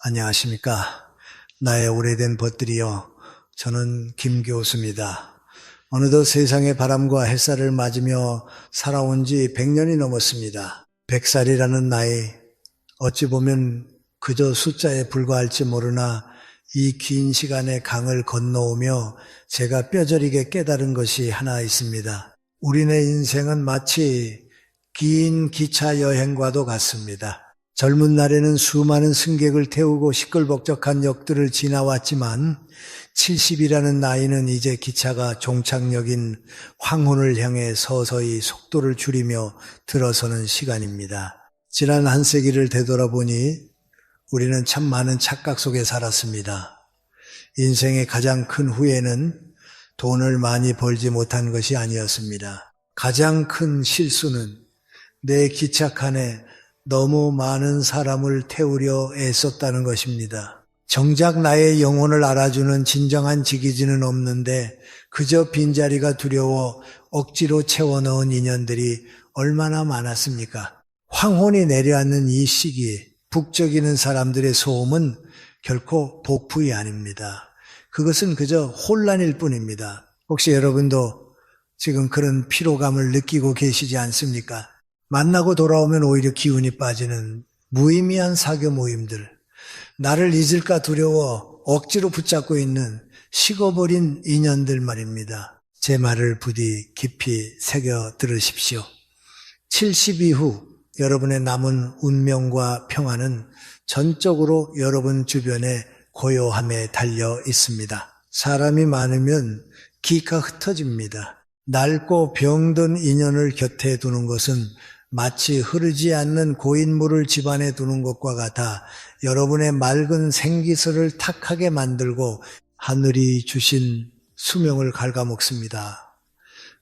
안녕하십니까. 나의 오래된 벗들이여, 저는 김 교수입니다. 어느덧 세상의 바람과 햇살을 맞으며 살아온 지 100년이 넘었습니다. 100살이라는 나이, 어찌 보면 그저 숫자에 불과할지 모르나 이 긴 시간의 강을 건너오며 제가 뼈저리게 깨달은 것이 하나 있습니다. 우리네 인생은 마치 긴 기차 여행과도 같습니다. 젊은 날에는 수많은 승객을 태우고 시끌벅적한 역들을 지나왔지만 70이라는 나이는 이제 기차가 종착역인 황혼을 향해 서서히 속도를 줄이며 들어서는 시간입니다. 지난 한 세기를 되돌아보니 우리는 참 많은 착각 속에 살았습니다. 인생의 가장 큰 후회는 돈을 많이 벌지 못한 것이 아니었습니다. 가장 큰 실수는 내 기차칸에 너무 많은 사람을 태우려 애썼다는 것입니다. 정작 나의 영혼을 알아주는 진정한 지기지는 없는데 그저 빈자리가 두려워 억지로 채워넣은 인연들이 얼마나 많았습니까? 황혼이 내려앉는 이 시기, 북적이는 사람들의 소음은 결코 복부이 아닙니다. 그것은 그저 혼란일 뿐입니다. 혹시 여러분도 지금 그런 피로감을 느끼고 계시지 않습니까? 만나고 돌아오면 오히려 기운이 빠지는 무의미한 사교 모임들, 나를 잊을까 두려워 억지로 붙잡고 있는 식어버린 인연들 말입니다. 제 말을 부디 깊이 새겨 들으십시오. 70 이후 여러분의 남은 운명과 평안은 전적으로 여러분 주변의 고요함에 달려 있습니다. 사람이 많으면 기가 흩어집니다. 낡고 병든 인연을 곁에 두는 것은 마치 흐르지 않는 고인물을 집안에 두는 것과 같아 여러분의 맑은 생기설을 탁하게 만들고 하늘이 주신 수명을 갉아먹습니다.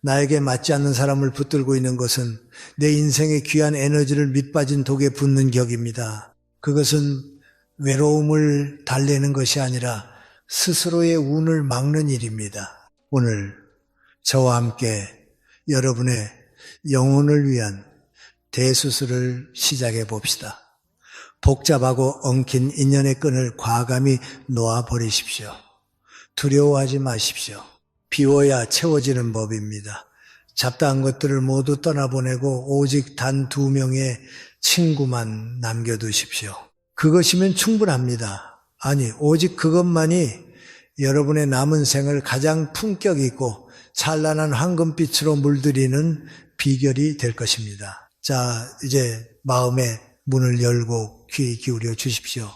나에게 맞지 않는 사람을 붙들고 있는 것은 내 인생의 귀한 에너지를 밑빠진 독에 붓는 격입니다. 그것은 외로움을 달래는 것이 아니라 스스로의 운을 막는 일입니다. 오늘 저와 함께 여러분의 영혼을 위한 대수술을 시작해 봅시다. 복잡하고 엉킨 인연의 끈을 과감히 놓아버리십시오. 두려워하지 마십시오. 비워야 채워지는 법입니다. 잡다한 것들을 모두 떠나보내고 오직 단 2명의 친구만 남겨두십시오. 그것이면 충분합니다. 아니, 오직 그것만이 여러분의 남은 생을 가장 품격 있고 찬란한 황금빛으로 물들이는 비결이 될 것입니다. 자, 이제 마음의 문을 열고 귀 기울여 주십시오.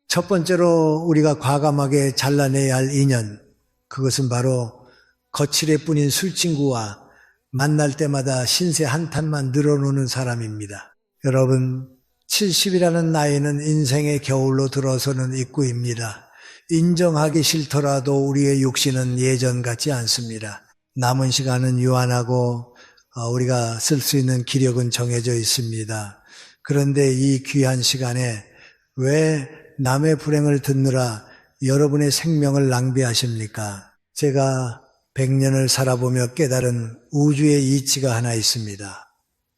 첫 번째로 우리가 과감하게 잘라내야 할 인연, 그것은 바로 거칠애 뿐인 술친구와 만날 때마다 신세 한탄만 늘어놓는 사람입니다. 여러분, 70이라는 나이는 인생의 겨울로 들어서는 입구입니다. 인정하기 싫더라도 우리의 육신은 예전 같지 않습니다. 남은 시간은 유한하고 우리가 쓸 수 있는 기력은 정해져 있습니다. 그런데 이 귀한 시간에 왜 남의 불행을 듣느라 여러분의 생명을 낭비하십니까? 제가 100년을 살아보며 깨달은 우주의 이치가 하나 있습니다.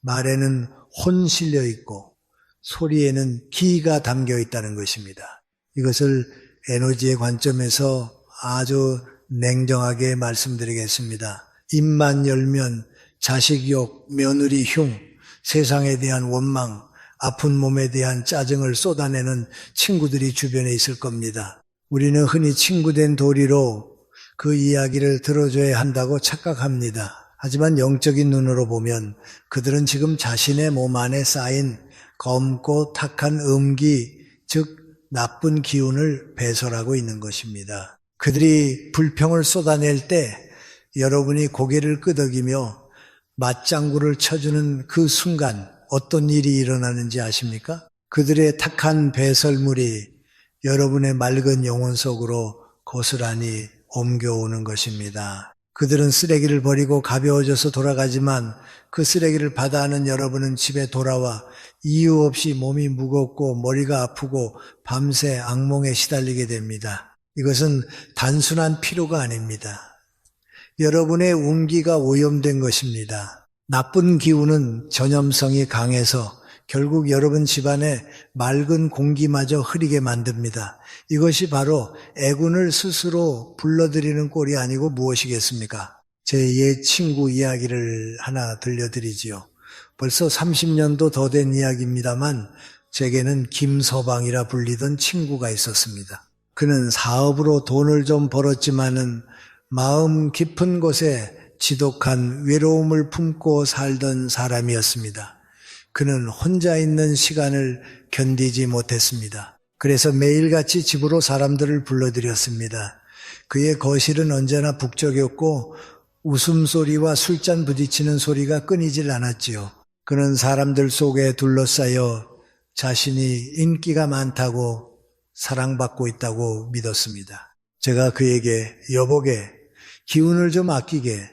말에는 혼 실려 있고 소리에는 기가 담겨 있다는 것입니다. 이것을 에너지의 관점에서 아주 냉정하게 말씀드리겠습니다. 입만 열면 자식욕, 며느리 흉, 세상에 대한 원망, 아픈 몸에 대한 짜증을 쏟아내는 친구들이 주변에 있을 겁니다. 우리는 흔히 친구된 도리로 그 이야기를 들어줘야 한다고 착각합니다. 하지만 영적인 눈으로 보면 그들은 지금 자신의 몸 안에 쌓인 검고 탁한 음기, 즉 나쁜 기운을 배설하고 있는 것입니다. 그들이 불평을 쏟아낼 때 여러분이 고개를 끄덕이며 맞장구를 쳐주는 그 순간 어떤 일이 일어나는지 아십니까? 그들의 탁한 배설물이 여러분의 맑은 영혼 속으로 고스란히 옮겨오는 것입니다. 그들은 쓰레기를 버리고 가벼워져서 돌아가지만 그 쓰레기를 받아하는 여러분은 집에 돌아와 이유 없이 몸이 무겁고 머리가 아프고 밤새 악몽에 시달리게 됩니다. 이것은 단순한 피로가 아닙니다. 여러분의 운기가 오염된 것입니다. 나쁜 기운은 전염성이 강해서 결국 여러분 집안에 맑은 공기마저 흐리게 만듭니다. 이것이 바로 애군을 스스로 불러들이는 꼴이 아니고 무엇이겠습니까? 제 옛 친구 이야기를 하나 들려드리지요. 벌써 30년도 더 된 이야기입니다만 제게는 김서방이라 불리던 친구가 있었습니다. 그는 사업으로 돈을 좀 벌었지만은 마음 깊은 곳에 지독한 외로움을 품고 살던 사람이었습니다. 그는 혼자 있는 시간을 견디지 못했습니다. 그래서 매일같이 집으로 사람들을 불러들였습니다. 그의 거실은 언제나 북적였고 웃음소리와 술잔 부딪히는 소리가 끊이질 않았지요. 그는 사람들 속에 둘러싸여 자신이 인기가 많다고 사랑받고 있다고 믿었습니다. 제가 그에게 여보게 기운을 좀 아끼게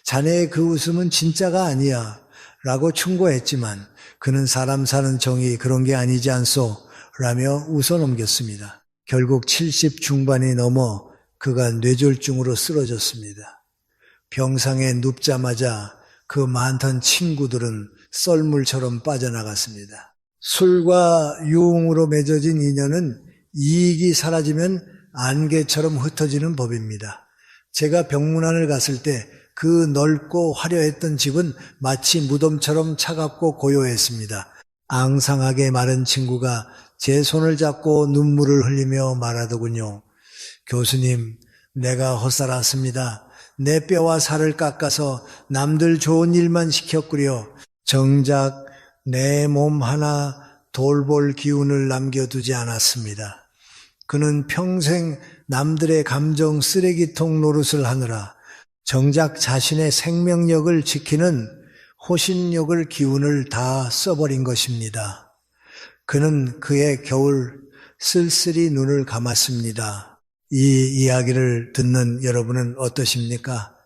자네의 그 웃음은 진짜가 아니야 라고 충고했지만 그는 사람 사는 정이 그런 게 아니지 않소 라며 웃어넘겼습니다. 결국 70 중반이 넘어 그가 뇌졸중으로 쓰러졌습니다. 병상에 눕자마자 그 많던 친구들은 썰물처럼 빠져나갔습니다. 술과 유흥으로 맺어진 인연은 이익이 사라지면 안개처럼 흩어지는 법입니다. 제가 병문안을 갔을 때 그 넓고 화려했던 집은 마치 무덤처럼 차갑고 고요했습니다. 앙상하게 마른 친구가 제 손을 잡고 눈물을 흘리며 말하더군요. 교수님, 내가 헛살았습니다. 내 뼈와 살을 깎아서 남들 좋은 일만 시켰구려. 정작 내 몸 하나 돌볼 기운을 남겨두지 않았습니다. 그는 평생 남들의 감정 쓰레기통 노릇을 하느라 정작 자신의 생명력을 지키는 호신력을 기운을 다 써버린 것입니다. 그는 그의 겨울 쓸쓸히 눈을 감았습니다. 이 이야기를 듣는 여러분은 어떠십니까?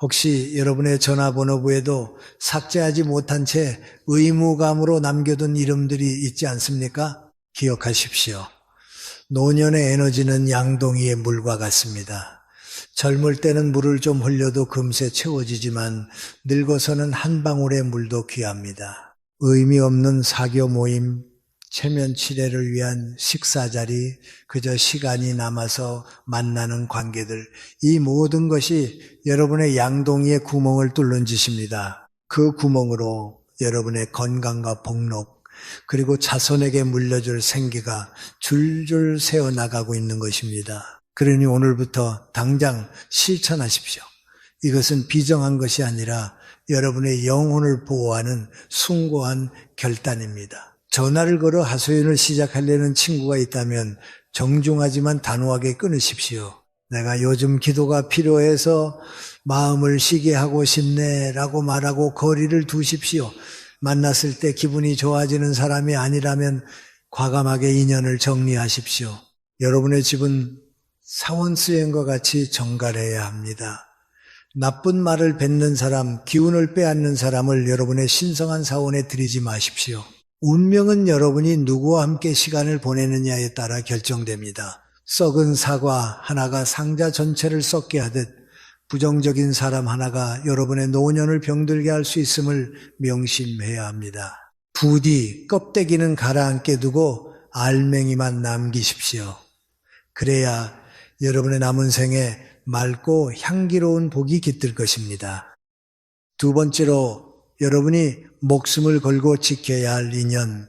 혹시 여러분의 전화번호부에도 삭제하지 못한 채 의무감으로 남겨둔 이름들이 있지 않습니까? 기억하십시오. 노년의 에너지는 양동이의 물과 같습니다. 젊을 때는 물을 좀 흘려도 금세 채워지지만 늙어서는 한 방울의 물도 귀합니다. 의미 없는 사교 모임, 체면치레를 위한 식사자리, 그저 시간이 남아서 만나는 관계들, 이 모든 것이 여러분의 양동이의 구멍을 뚫는 짓입니다. 그 구멍으로 여러분의 건강과 복록, 그리고 자손에게 물려줄 생기가 줄줄 새어나가고 있는 것입니다. 그러니 오늘부터 당장 실천하십시오. 이것은 비정한 것이 아니라 여러분의 영혼을 보호하는 숭고한 결단입니다. 전화를 걸어 하소연을 시작하려는 친구가 있다면 정중하지만 단호하게 끊으십시오. 내가 요즘 기도가 필요해서 마음을 쉬게 하고 싶네 라고 말하고 거리를 두십시오. 만났을 때 기분이 좋아지는 사람이 아니라면 과감하게 인연을 정리하십시오. 여러분의 집은 사원수행과 같이 정갈해야 합니다. 나쁜 말을 뱉는 사람, 기운을 빼앗는 사람을 여러분의 신성한 사원에 들이지 마십시오. 운명은 여러분이 누구와 함께 시간을 보내느냐에 따라 결정됩니다. 썩은 사과 하나가 상자 전체를 썩게 하듯 부정적인 사람 하나가 여러분의 노년을 병들게 할 수 있음을 명심해야 합니다. 부디 껍데기는 가라앉게 두고 알맹이만 남기십시오. 그래야 여러분의 남은 생에 맑고 향기로운 복이 깃들 것입니다. 두 번째로 여러분이 목숨을 걸고 지켜야 할 인연,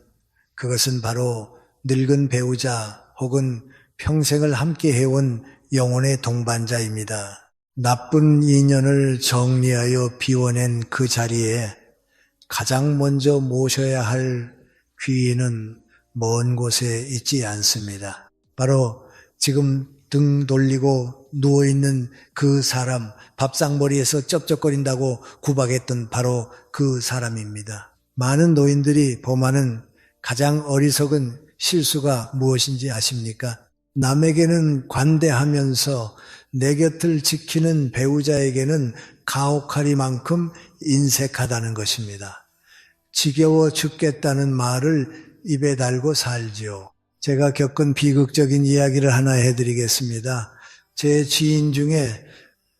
그것은 바로 늙은 배우자 혹은 평생을 함께 해온 영혼의 동반자입니다. 나쁜 인연을 정리하여 비워낸 그 자리에 가장 먼저 모셔야 할 귀인은 먼 곳에 있지 않습니다. 바로 지금 등 돌리고 누워있는 그 사람, 밥상머리에서 쩝쩝거린다고 구박했던 바로 그 사람입니다. 많은 노인들이 범하는 가장 어리석은 실수가 무엇인지 아십니까? 남에게는 관대하면서 내 곁을 지키는 배우자에게는 가혹하리만큼 인색하다는 것입니다. 지겨워 죽겠다는 말을 입에 달고 살지요. 제가 겪은 비극적인 이야기를 하나 해드리겠습니다. 제 지인 중에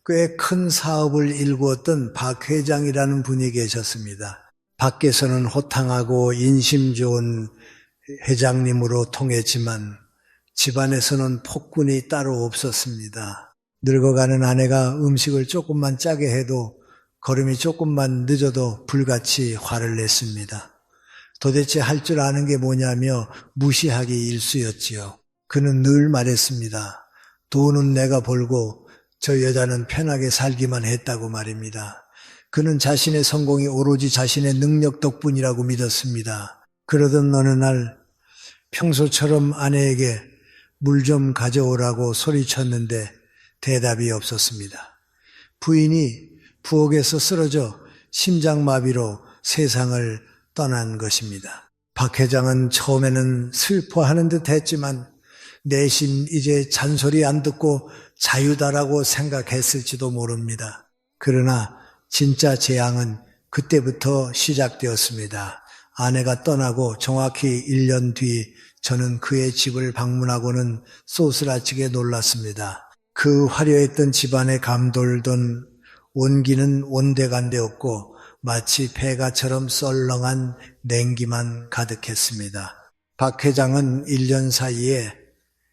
꽤 큰 사업을 일구었던 박 회장이라는 분이 계셨습니다. 밖에서는 호탕하고 인심 좋은 회장님으로 통했지만 집안에서는 폭군이 따로 없었습니다. 늙어가는 아내가 음식을 조금만 짜게 해도 걸음이 조금만 늦어도 불같이 화를 냈습니다. 도대체 할 줄 아는 게 뭐냐며 무시하기 일쑤였지요. 그는 늘 말했습니다. 돈은 내가 벌고 저 여자는 편하게 살기만 했다고 말입니다. 그는 자신의 성공이 오로지 자신의 능력 덕분이라고 믿었습니다. 그러던 어느 날 평소처럼 아내에게 물 좀 가져오라고 소리쳤는데 대답이 없었습니다. 부인이 부엌에서 쓰러져 심장마비로 세상을 떠난 것입니다. 박 회장은 처음에는 슬퍼하는 듯 했지만 내심 이제 잔소리 안 듣고 자유다라고 생각했을지도 모릅니다. 그러나 진짜 재앙은 그때부터 시작되었습니다. 아내가 떠나고 정확히 1년 뒤 저는 그의 집을 방문하고는 소스라치게 놀랐습니다. 그 화려했던 집안에 감돌던 온기는 온데간데없고 마치 폐가처럼 썰렁한 냉기만 가득했습니다. 박 회장은 1년 사이에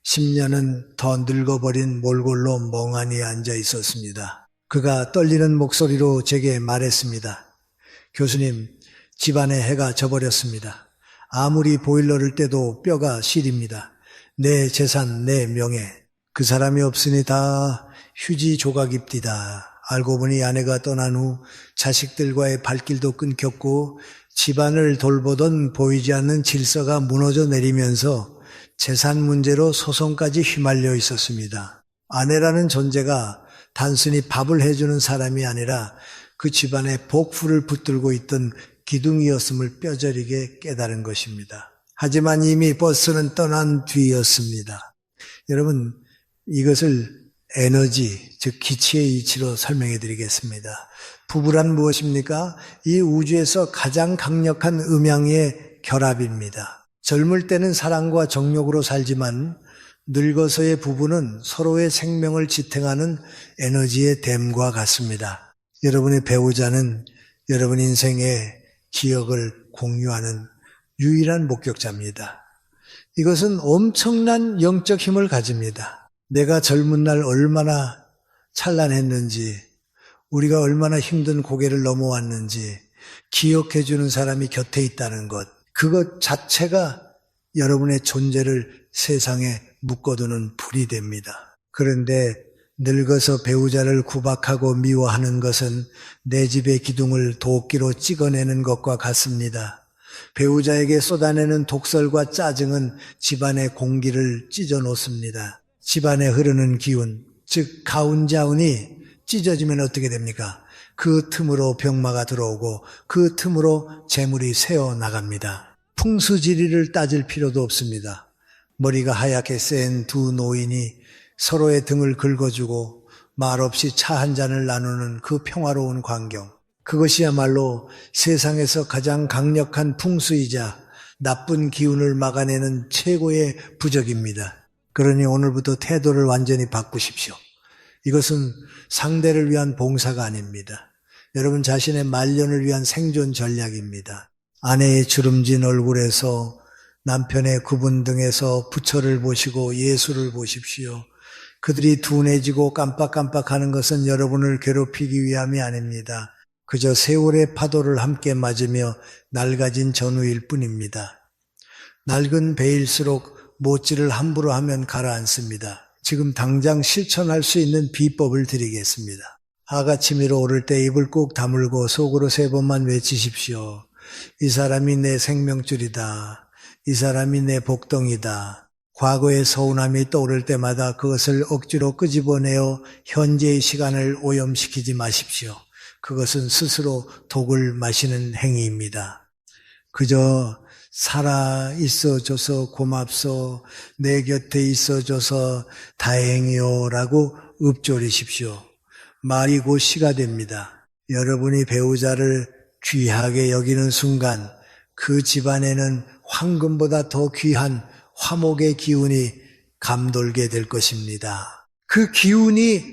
10년은 더 늙어버린 몰골로 멍하니 앉아 있었습니다. 그가 떨리는 목소리로 제게 말했습니다. 교수님, 집안에 해가 져버렸습니다. 아무리 보일러를 떼도 뼈가 시립니다. 내 재산, 내 명예. 그 사람이 없으니 다 휴지 조각입디다. 알고 보니 아내가 떠난 후 자식들과의 발길도 끊겼고 집안을 돌보던 보이지 않는 질서가 무너져 내리면서 재산 문제로 소송까지 휘말려 있었습니다. 아내라는 존재가 단순히 밥을 해주는 사람이 아니라 그 집안에 복부를 붙들고 있던 기둥이었음을 뼈저리게 깨달은 것입니다. 하지만 이미 버스는 떠난 뒤였습니다. 여러분, 이것을 에너지, 즉 기치의 이치로 설명해 드리겠습니다. 부부란 무엇입니까? 이 우주에서 가장 강력한 음양의 결합입니다. 젊을 때는 사랑과 정욕으로 살지만 늙어서의 부부는 서로의 생명을 지탱하는 에너지의 댐과 같습니다. 여러분의 배우자는 여러분 인생의 기억을 공유하는 유일한 목격자입니다. 이것은 엄청난 영적 힘을 가집니다. 내가 젊은 날 얼마나 찬란했는지, 우리가 얼마나 힘든 고개를 넘어왔는지 기억해 주는 사람이 곁에 있다는 것, 그것 자체가 여러분의 존재를 세상에 묶어두는 불이 됩니다. 그런데 늙어서 배우자를 구박하고 미워하는 것은 내 집의 기둥을 도끼로 찍어내는 것과 같습니다. 배우자에게 쏟아내는 독설과 짜증은 집안의 공기를 찢어 놓습니다. 집안에 흐르는 기운, 즉 가운자운이 찢어지면 어떻게 됩니까? 그 틈으로 병마가 들어오고 그 틈으로 재물이 새어나갑니다. 풍수지리를 따질 필요도 없습니다. 머리가 하얗게 센 두 노인이 서로의 등을 긁어주고 말없이 차 한 잔을 나누는 그 평화로운 광경, 그것이야말로 세상에서 가장 강력한 풍수이자 나쁜 기운을 막아내는 최고의 부적입니다. 그러니 오늘부터 태도를 완전히 바꾸십시오. 이것은 상대를 위한 봉사가 아닙니다. 여러분 자신의 말년을 위한 생존 전략입니다. 아내의 주름진 얼굴에서 남편의 구분 등에서 부처를 보시고 예수를 보십시오. 그들이 둔해지고 깜빡깜빡하는 것은 여러분을 괴롭히기 위함이 아닙니다. 그저 세월의 파도를 함께 맞으며 낡아진 전우일 뿐입니다. 낡은 배일수록 못질을 함부로 하면 가라앉습니다. 지금 당장 실천할 수 있는 비법을 드리겠습니다. 하가치미로 오를 때 입을 꾹 다물고 속으로 3번만 외치십시오. 이 사람이 내 생명줄이다. 이 사람이 내 복덩이다. 과거의 서운함이 떠오를 때마다 그것을 억지로 끄집어내어 현재의 시간을 오염시키지 마십시오. 그것은 스스로 독을 마시는 행위입니다. 그저 살아 있어줘서 고맙소, 내 곁에 있어줘서 다행이요라고 읊조리십시오. 말이 곧 시가 됩니다. 여러분이 배우자를 귀하게 여기는 순간 그 집안에는 황금보다 더 귀한 화목의 기운이 감돌게 될 것입니다. 그 기운이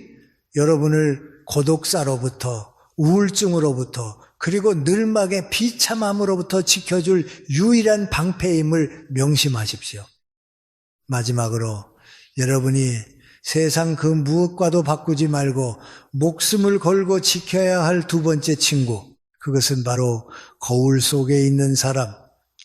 여러분을 고독사로부터, 우울증으로부터, 그리고 늘막의 비참함으로부터 지켜줄 유일한 방패임을 명심하십시오. 마지막으로 여러분이 세상 그 무엇과도 바꾸지 말고 목숨을 걸고 지켜야 할 두 번째 친구, 그것은 바로 거울 속에 있는 사람,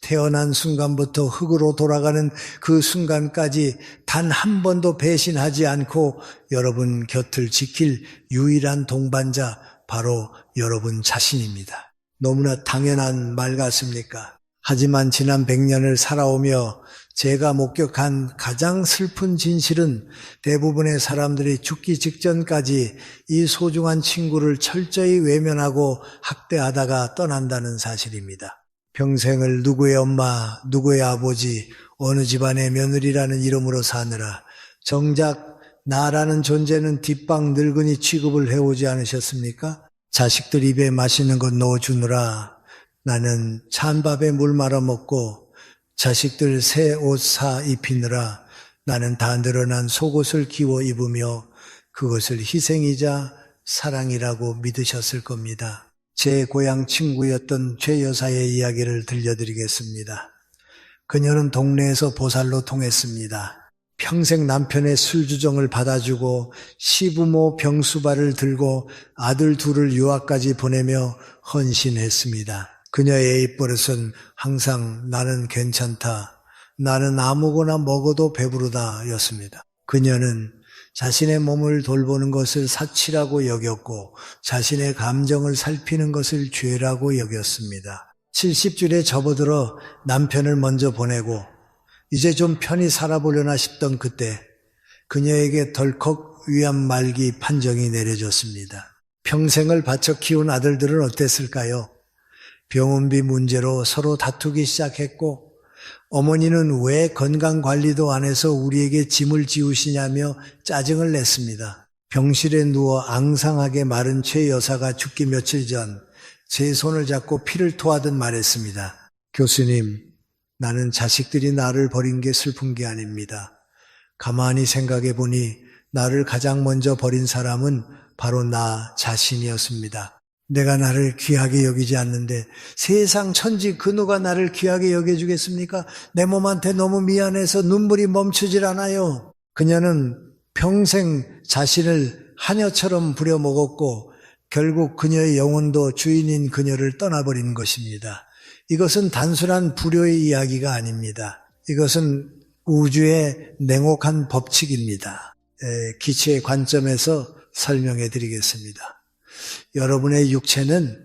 태어난 순간부터 흙으로 돌아가는 그 순간까지 단 한 번도 배신하지 않고 여러분 곁을 지킬 유일한 동반자, 바로 여러분 자신입니다. 너무나 당연한 말 같습니까? 하지만 지난 100년을 살아오며 제가 목격한 가장 슬픈 진실은 대부분의 사람들이 죽기 직전까지 이 소중한 친구를 철저히 외면하고 학대하다가 떠난다는 사실입니다. 평생을 누구의 엄마, 누구의 아버지, 어느 집안의 며느리라는 이름으로 사느라 정작 나라는 존재는 뒷방 늙은이 취급을 해오지 않으셨습니까? 자식들 입에 맛있는 것 넣어주느라 나는 찬밥에 물 말아 먹고 자식들 새 옷 사 입히느라 나는 다 늘어난 속옷을 끼워 입으며 그것을 희생이자 사랑이라고 믿으셨을 겁니다. 제 고향 친구였던 최 여사의 이야기를 들려드리겠습니다. 그녀는 동네에서 보살로 통했습니다. 평생 남편의 술주정을 받아주고 시부모 병수발을 들고 아들 둘을 유학까지 보내며 헌신했습니다. 그녀의 입버릇은 항상 나는 괜찮다, 나는 아무거나 먹어도 배부르다 였습니다. 그녀는 자신의 몸을 돌보는 것을 사치라고 여겼고 자신의 감정을 살피는 것을 죄라고 여겼습니다. 70줄에 접어들어 남편을 먼저 보내고 이제 좀 편히 살아보려나 싶던 그때 그녀에게 덜컥 위암 말기 판정이 내려졌습니다. 평생을 바쳐 키운 아들들은 어땠을까요? 병원비 문제로 서로 다투기 시작했고 어머니는 왜 건강관리도 안 해서 우리에게 짐을 지우시냐며 짜증을 냈습니다. 병실에 누워 앙상하게 마른 최 여사가 죽기 며칠 전 제 손을 잡고 피를 토하듯 말했습니다. 교수님, 나는 자식들이 나를 버린 게 슬픈 게 아닙니다. 가만히 생각해 보니 나를 가장 먼저 버린 사람은 바로 나 자신이었습니다. 내가 나를 귀하게 여기지 않는데 세상 천지 그 누가 나를 귀하게 여겨주겠습니까? 내 몸한테 너무 미안해서 눈물이 멈추질 않아요. 그녀는 평생 자신을 하녀처럼 부려먹었고 결국 그녀의 영혼도 주인인 그녀를 떠나버린 것입니다. 이것은 단순한 불효의 이야기가 아닙니다. 이것은 우주의 냉혹한 법칙입니다. 기치의 관점에서 설명해 드리겠습니다. 여러분의 육체는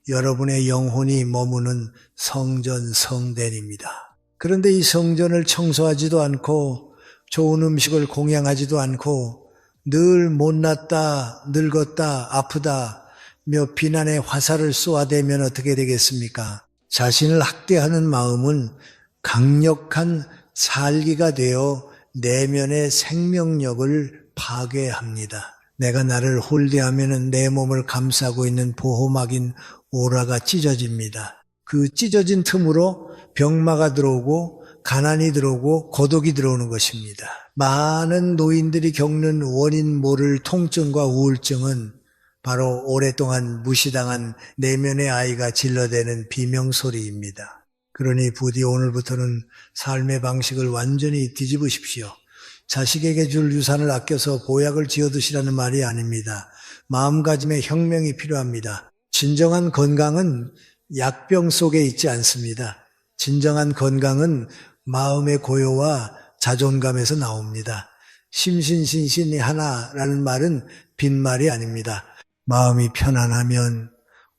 여러분의 영혼이 머무는 성전 성殿입니다. 그런데 이 성전을 청소하지도 않고 좋은 음식을 공양하지도 않고 늘 못났다, 늙었다, 아프다며 비난의 화살을 쏘아대면 어떻게 되겠습니까? 자신을 학대하는 마음은 강력한 살기가 되어 내면의 생명력을 파괴합니다. 내가 나를 홀대하면 내 몸을 감싸고 있는 보호막인 오라가 찢어집니다. 그 찢어진 틈으로 병마가 들어오고 가난이 들어오고 고독이 들어오는 것입니다. 많은 노인들이 겪는 원인 모를 통증과 우울증은 바로 오랫동안 무시당한 내면의 아이가 질러대는 비명소리입니다. 그러니 부디 오늘부터는 삶의 방식을 완전히 뒤집으십시오. 자식에게 줄 유산을 아껴서 보약을 지어드시라는 말이 아닙니다. 마음가짐의 혁명이 필요합니다. 진정한 건강은 약병 속에 있지 않습니다. 진정한 건강은 마음의 고요와 자존감에서 나옵니다. 심신신신이 하나라는 말은 빈말이 아닙니다. 마음이 편안하면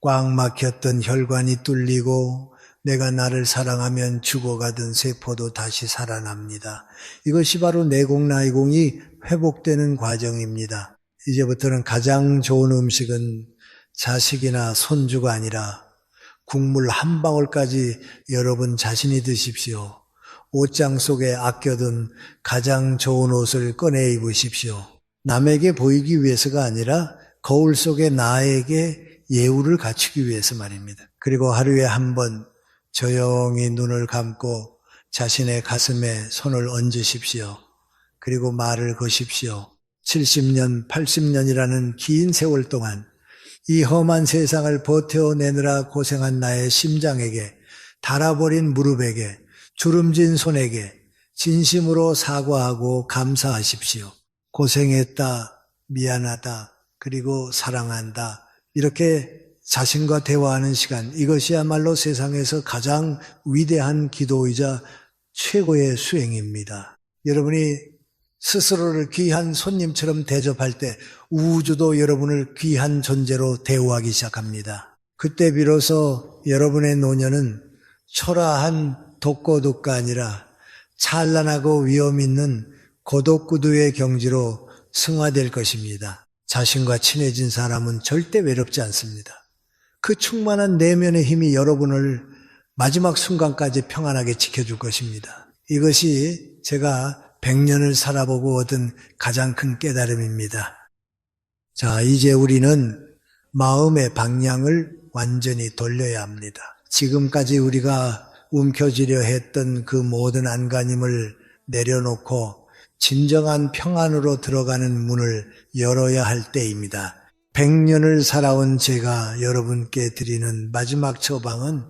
꽉 막혔던 혈관이 뚫리고 내가 나를 사랑하면 죽어가던 세포도 다시 살아납니다. 이것이 바로 내공나이공이 회복되는 과정입니다. 이제부터는 가장 좋은 음식은 자식이나 손주가 아니라 국물 한 방울까지 여러분 자신이 드십시오. 옷장 속에 아껴둔 가장 좋은 옷을 꺼내 입으십시오. 남에게 보이기 위해서가 아니라 거울 속에 나에게 예우를 갖추기 위해서 말입니다. 그리고 하루에 한 번 조용히 눈을 감고 자신의 가슴에 손을 얹으십시오. 그리고 말을 거십시오. 70년, 80년이라는 긴 세월 동안 이 험한 세상을 버텨내느라 고생한 나의 심장에게, 닳아버린 무릎에게, 주름진 손에게 진심으로 사과하고 감사하십시오. 고생했다, 미안하다, 그리고 사랑한다. 이렇게 자신과 대화하는 시간, 이것이야말로 세상에서 가장 위대한 기도이자 최고의 수행입니다. 여러분이 스스로를 귀한 손님처럼 대접할 때 우주도 여러분을 귀한 존재로 대우하기 시작합니다. 그때 비로소 여러분의 노년은 초라한 독고독가 아니라 찬란하고 위험 있는 고독구두의 경지로 승화될 것입니다. 자신과 친해진 사람은 절대 외롭지 않습니다. 그 충만한 내면의 힘이 여러분을 마지막 순간까지 평안하게 지켜줄 것입니다. 이것이 제가 100년을 살아보고 얻은 가장 큰 깨달음입니다. 자, 이제 우리는 마음의 방향을 완전히 돌려야 합니다. 지금까지 우리가 움켜쥐려 했던 그 모든 안간힘을 내려놓고 진정한 평안으로 들어가는 문을 열어야 할 때입니다. 100년을 살아온 제가 여러분께 드리는 마지막 처방은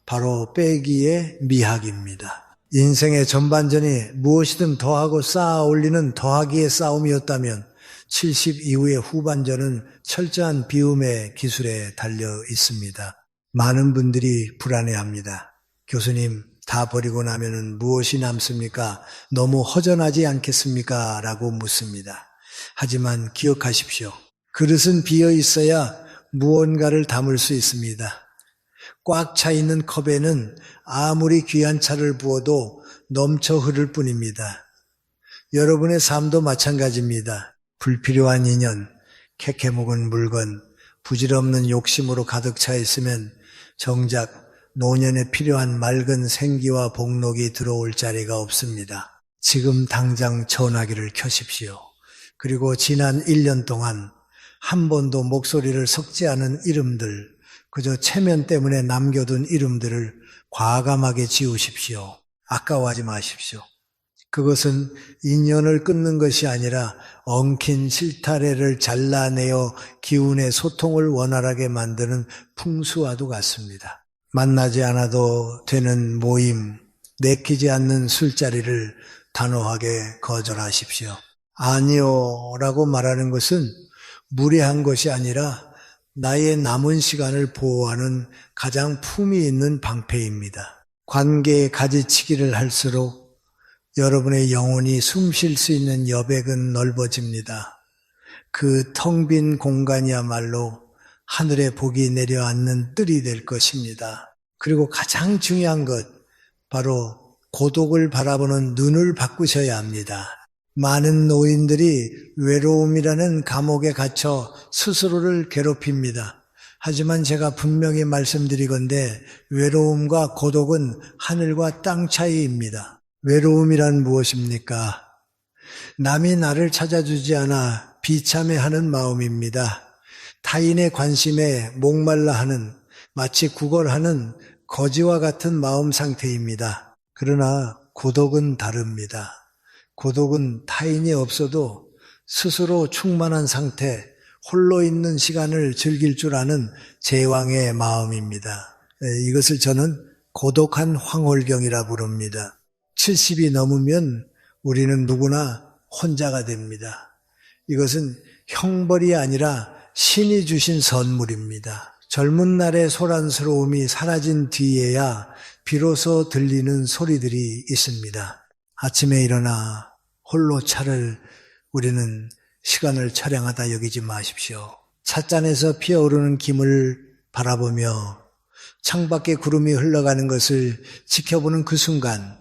바로 빼기의 미학입니다. 인생의 전반전이 무엇이든 더하고 쌓아 올리는 더하기의 싸움이었다면 70 이후의 후반전은 철저한 비움의 기술에 달려 있습니다. 많은 분들이 불안해합니다. 교수님, 다 버리고 나면은 무엇이 남습니까? 너무 허전하지 않겠습니까? 라고 묻습니다. 하지만 기억하십시오. 그릇은 비어 있어야 무언가를 담을 수 있습니다. 꽉 차 있는 컵에는 아무리 귀한 차를 부어도 넘쳐 흐를 뿐입니다. 여러분의 삶도 마찬가지입니다. 불필요한 인연, 캐캐묵은 물건, 부질없는 욕심으로 가득 차 있으면 정작 노년에 필요한 맑은 생기와 복록이 들어올 자리가 없습니다. 지금 당장 전화기를 켜십시오. 그리고 지난 1년 동안 한 번도 목소리를 섞지 않은 이름들, 그저 체면 때문에 남겨둔 이름들을 과감하게 지우십시오. 아까워하지 마십시오. 그것은 인연을 끊는 것이 아니라 엉킨 실타래를 잘라내어 기운의 소통을 원활하게 만드는 풍수와도 같습니다. 만나지 않아도 되는 모임, 내키지 않는 술자리를 단호하게 거절하십시오. 아니요 라고 말하는 것은 무례한 것이 아니라 나의 남은 시간을 보호하는 가장 품위 있는 방패입니다. 관계의 가지치기를 할수록 여러분의 영혼이 숨 쉴 수 있는 여백은 넓어집니다. 그 텅 빈 공간이야말로 하늘의 복이 내려앉는 뜰이 될 것입니다. 그리고 가장 중요한 것, 바로 고독을 바라보는 눈을 바꾸셔야 합니다. 많은 노인들이 외로움이라는 감옥에 갇혀 스스로를 괴롭힙니다. 하지만 제가 분명히 말씀드리건대 외로움과 고독은 하늘과 땅 차이입니다. 외로움이란 무엇입니까? 남이 나를 찾아주지 않아 비참해하는 마음입니다. 타인의 관심에 목말라 하는, 마치 구걸하는 거지와 같은 마음 상태입니다. 그러나 고독은 다릅니다. 고독은 타인이 없어도 스스로 충만한 상태, 홀로 있는 시간을 즐길 줄 아는 제왕의 마음입니다. 이것을 저는 고독한 황홀경이라 부릅니다. 70이 넘으면 우리는 누구나 혼자가 됩니다. 이것은 형벌이 아니라 신이 주신 선물입니다. 젊은 날의 소란스러움이 사라진 뒤에야 비로소 들리는 소리들이 있습니다. 아침에 일어나 홀로 차를 우리는 시간을 처량하다 여기지 마십시오. 찻잔에서 피어오르는 김을 바라보며 창밖에 구름이 흘러가는 것을 지켜보는 그 순간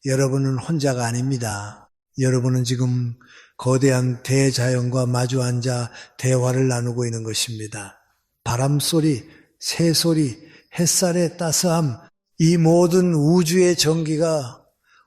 여러분은 혼자가 아닙니다. 여러분은 지금 거대한 대자연과 마주 앉아 대화를 나누고 있는 것입니다. 바람소리, 새소리, 햇살의 따스함, 이 모든 우주의 전기가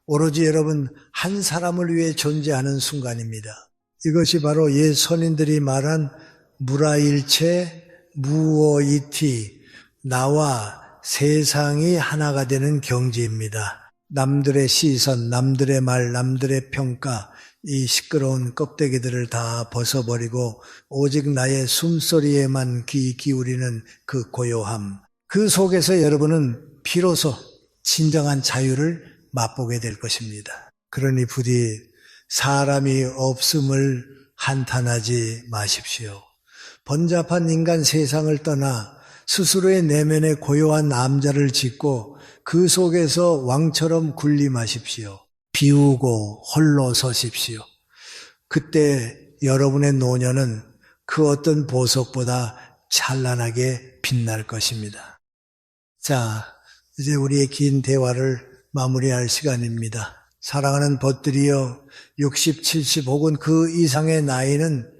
오로지 여러분 한 사람을 위해 존재하는 순간입니다. 이것이 바로 옛 선인들이 말한 무라일체 무어이티, 나와 세상이 하나가 되는 경지입니다. 남들의 시선, 남들의 말, 남들의 평가, 이 시끄러운 껍데기들을 다 벗어버리고 오직 나의 숨소리에만 귀 기울이는 그 고요함. 그 속에서 여러분은 비로소 진정한 자유를 맛보게 될 것입니다. 그러니 부디 사람이 없음을 한탄하지 마십시오. 번잡한 인간 세상을 떠나 스스로의 내면의 고요한 남자를 짓고 그 속에서 왕처럼 군림하십시오. 비우고 홀로 서십시오. 그때 여러분의 노년은 그 어떤 보석보다 찬란하게 빛날 것입니다. 자, 이제 우리의 긴 대화를 마무리할 시간입니다. 사랑하는 벗들이여 60, 70 혹은 그 이상의 나이는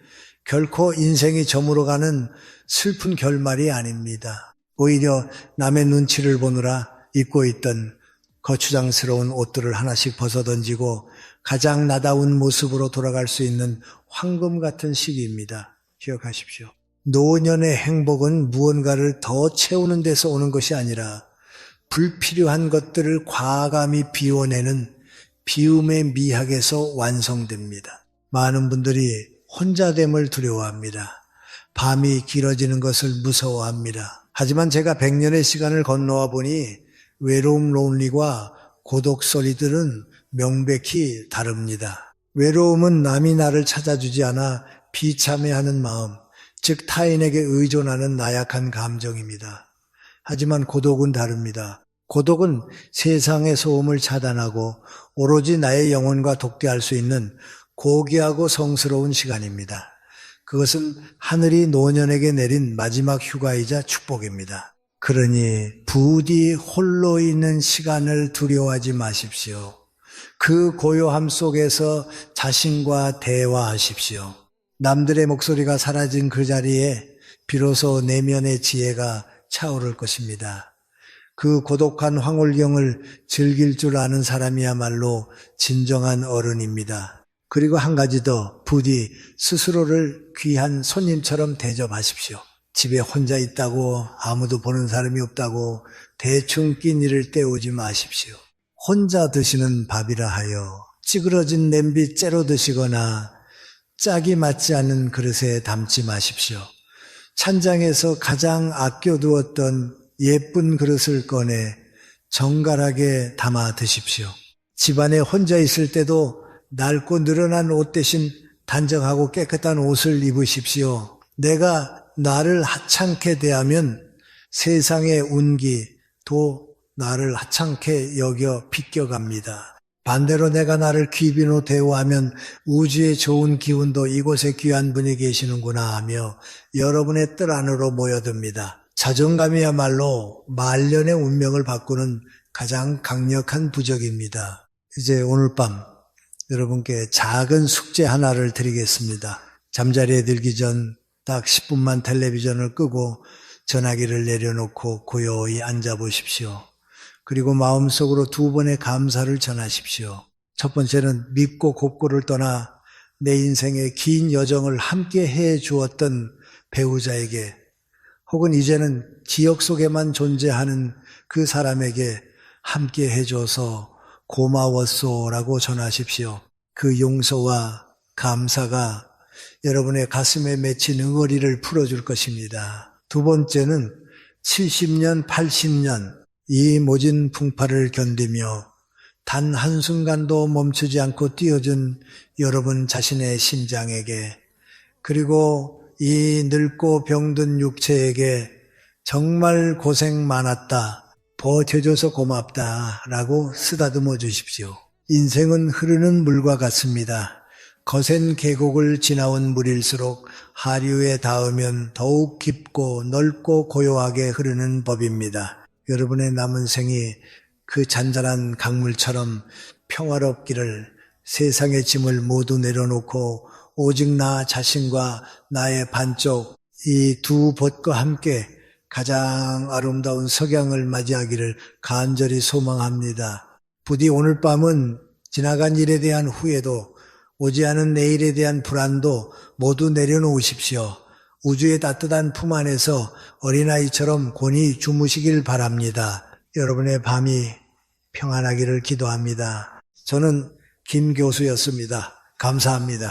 결코 인생이 저물어가는 슬픈 결말이 아닙니다. 오히려 남의 눈치를 보느라 입고 있던 거추장스러운 옷들을 하나씩 벗어던지고 가장 나다운 모습으로 돌아갈 수 있는 황금 같은 시기입니다. 기억하십시오. 노년의 행복은 무언가를 더 채우는 데서 오는 것이 아니라 불필요한 것들을 과감히 비워내는 비움의 미학에서 완성됩니다. 많은 분들이 혼자됨을 두려워합니다. 밤이 길어지는 것을 무서워합니다. 하지만 제가 100년의 시간을 건너와 보니 외로움 론리와 고독 소리들은 명백히 다릅니다. 외로움은 남이 나를 찾아주지 않아 비참해하는 마음, 즉 타인에게 의존하는 나약한 감정입니다. 하지만 고독은 다릅니다. 고독은 세상의 소음을 차단하고 오로지 나의 영혼과 독대할 수 있는 고귀하고 성스러운 시간입니다. 그것은 하늘이 노년에게 내린 마지막 휴가이자 축복입니다. 그러니 부디 홀로 있는 시간을 두려워하지 마십시오. 그 고요함 속에서 자신과 대화하십시오. 남들의 목소리가 사라진 그 자리에 비로소 내면의 지혜가 차오를 것입니다. 그 고독한 황홀경을 즐길 줄 아는 사람이야말로 진정한 어른입니다. 그리고 한 가지 더, 부디 스스로를 귀한 손님처럼 대접하십시오. 집에 혼자 있다고 아무도 보는 사람이 없다고 대충 끼니를 때우지 마십시오. 혼자 드시는 밥이라 하여 찌그러진 냄비 째로 드시거나 짝이 맞지 않는 그릇에 담지 마십시오. 찬장에서 가장 아껴두었던 예쁜 그릇을 꺼내 정갈하게 담아 드십시오. 집안에 혼자 있을 때도 낡고 늘어난 옷 대신 단정하고 깨끗한 옷을 입으십시오. 내가 나를 하찮게 대하면 세상의 운기도 나를 하찮게 여겨 비껴갑니다. 반대로 내가 나를 귀빈으로 대우하면 우주의 좋은 기운도 이곳에 귀한 분이 계시는구나 하며 여러분의 뜰 안으로 모여듭니다. 자존감이야말로 말년의 운명을 바꾸는 가장 강력한 부적입니다. 이제 오늘 밤 여러분께 작은 숙제 하나를 드리겠습니다. 잠자리에 들기 전 딱 10분만 텔레비전을 끄고 전화기를 내려놓고 고요히 앉아보십시오. 그리고 마음속으로 2번의 감사를 전하십시오. 첫 번째는 믿고 곱고를 떠나 내 인생의 긴 여정을 함께 해 주었던 배우자에게 혹은 이제는 기억 속에만 존재하는 그 사람에게 함께 해줘서 고마웠소라고 전하십시오. 그 용서와 감사가 여러분의 가슴에 맺힌 응어리를 풀어줄 것입니다. 두 번째는 70년, 80년 이 모진 풍파를 견디며 단 한순간도 멈추지 않고 뛰어준 여러분 자신의 심장에게 그리고 이 늙고 병든 육체에게 정말 고생 많았다, 버텨줘서 고맙다 라고 쓰다듬어 주십시오. 인생은 흐르는 물과 같습니다. 거센 계곡을 지나온 물일수록 하류에 닿으면 더욱 깊고 넓고 고요하게 흐르는 법입니다. 여러분의 남은 생이 그 잔잔한 강물처럼 평화롭기를 세상의 짐을 모두 내려놓고 오직 나 자신과 나의 반쪽 이 두 벗과 함께 가장 아름다운 석양을 맞이하기를 간절히 소망합니다. 부디 오늘 밤은 지나간 일에 대한 후회도 오지 않은 내일에 대한 불안도 모두 내려놓으십시오. 우주의 따뜻한 품 안에서 어린아이처럼 곤히 주무시길 바랍니다. 여러분의 밤이 평안하기를 기도합니다. 저는 김 교수였습니다. 감사합니다.